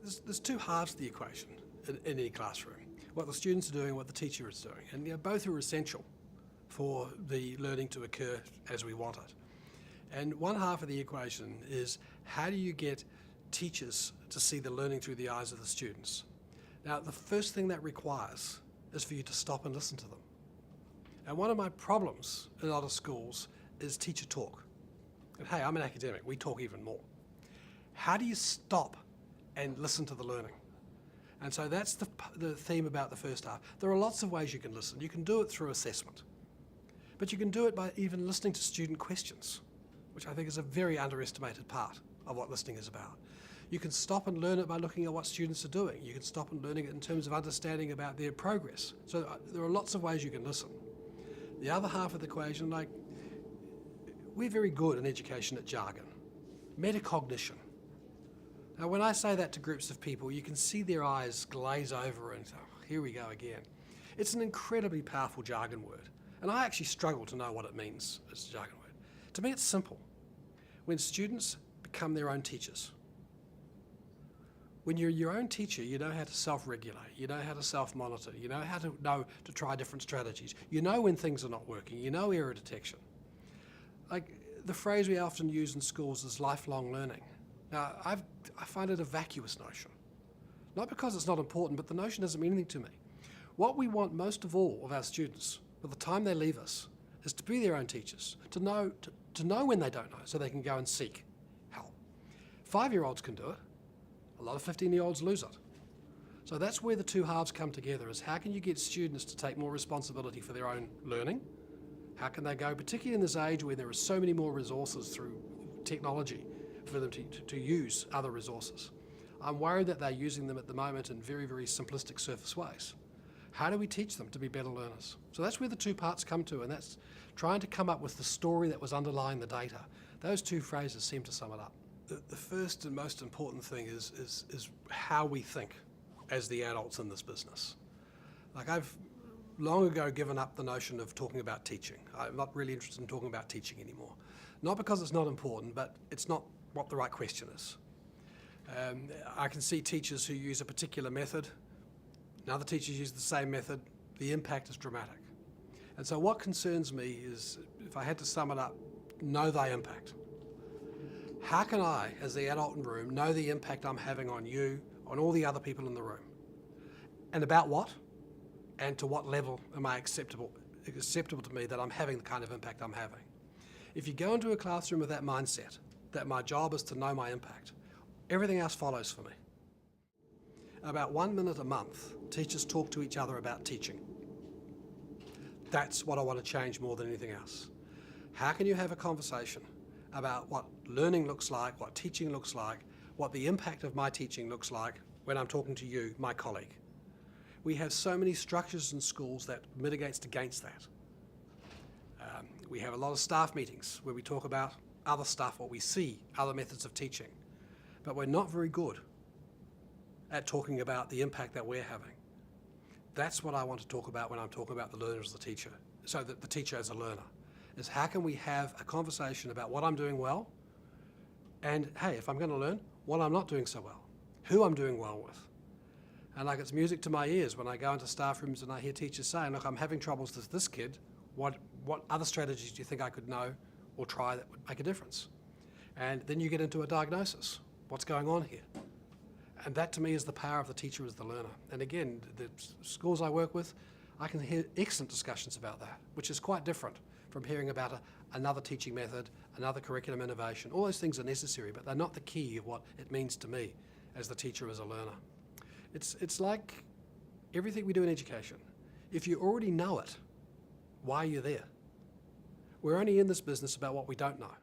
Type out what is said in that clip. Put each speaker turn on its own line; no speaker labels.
there's two halves to the equation in any classroom. What the students are doing and what the teacher is doing. And both are essential for the learning to occur as we want it. And one half of the equation is how do you get teachers to see the learning through the eyes of the students? Now, the first thing that requires is for you to stop and listen to them. And one of my problems in a lot of schools is teacher talk. And hey, I'm an academic, we talk even more. How do you stop and listen to the learning? And so that's the theme about the first half. There are lots of ways you can listen. You can do it through assessment. But you can do it by even listening to student questions, which I think is a very underestimated part of what listening is about. You can stop and learn it by looking at what students are doing. You can stop and learning it in terms of understanding about their progress. So there are lots of ways you can listen. The other half of the equation, like, we're very good in education at jargon, metacognition. Now, when I say that to groups of people, you can see their eyes glaze over and, oh, here we go again. It's an incredibly powerful jargon word, and I actually struggle to know what it means as a jargon word. To me, it's simple. When students become their own teachers. When you're your own teacher, you know how to self-regulate, you know how to self-monitor, you know how to try different strategies. You know when things are not working, you know error detection. Like the phrase we often use in schools is lifelong learning. Now, I find it a vacuous notion. Not because it's not important, but the notion doesn't mean anything to me. What we want most of all of our students, by the time they leave us, is to be their own teachers, to know when they don't know, so they can go and seek help. 5-year-olds can do it. A lot of 15-year-olds lose it. So that's where the two halves come together, is how can you get students to take more responsibility for their own learning? How can they go, particularly in this age where there are so many more resources through technology, for them to use other resources. I'm worried that they're using them at the moment in very, very simplistic surface ways. How do we teach them to be better learners? So that's where the two parts come to, and that's trying to come up with the story that was underlying the data. Those two phrases seem to sum it up. The first and most important thing is how we think as the adults in this business. Like, I've long ago given up the notion of talking about teaching. I'm not really interested in talking about teaching anymore. Not because it's not important, but it's not what the right question is. I can see teachers who use a particular method, and other teachers use the same method. The impact is dramatic. And so what concerns me is, if I had to sum it up, know thy impact. How can I, as the adult in the room, know the impact I'm having on you, on all the other people in the room? And about what? And to what level am I acceptable to me that I'm having the kind of impact I'm having? If you go into a classroom with that mindset, that my job is to know my impact, everything else follows for me. About 1 minute a month, teachers talk to each other about teaching. That's what I want to change more than anything else. How can you have a conversation about what learning looks like, what teaching looks like, what the impact of my teaching looks like when I'm talking to you, my colleague? We have so many structures in schools that mitigates against that. We have a lot of staff meetings where we talk about other stuff, what we see, other methods of teaching. But we're not very good at talking about the impact that we're having. That's what I want to talk about when I'm talking about the learner as the teacher, so that the teacher as a learner, is how can we have a conversation about what I'm doing well, and hey, if I'm going to learn, what I'm not doing so well, who I'm doing well with. And like, it's music to my ears when I go into staff rooms and I hear teachers saying, look, I'm having troubles with this kid. What other strategies do you think I could know or try that would make a difference? And then you get into a diagnosis. What's going on here? And that to me is the power of the teacher as the learner. And again, the schools I work with, I can hear excellent discussions about that, which is quite different from hearing about another teaching method, another curriculum innovation. All those things are necessary, but they're not the key of what it means to me as the teacher as a learner. It's like everything we do in education. If you already know it, why are you there? We're only in this business about what we don't know.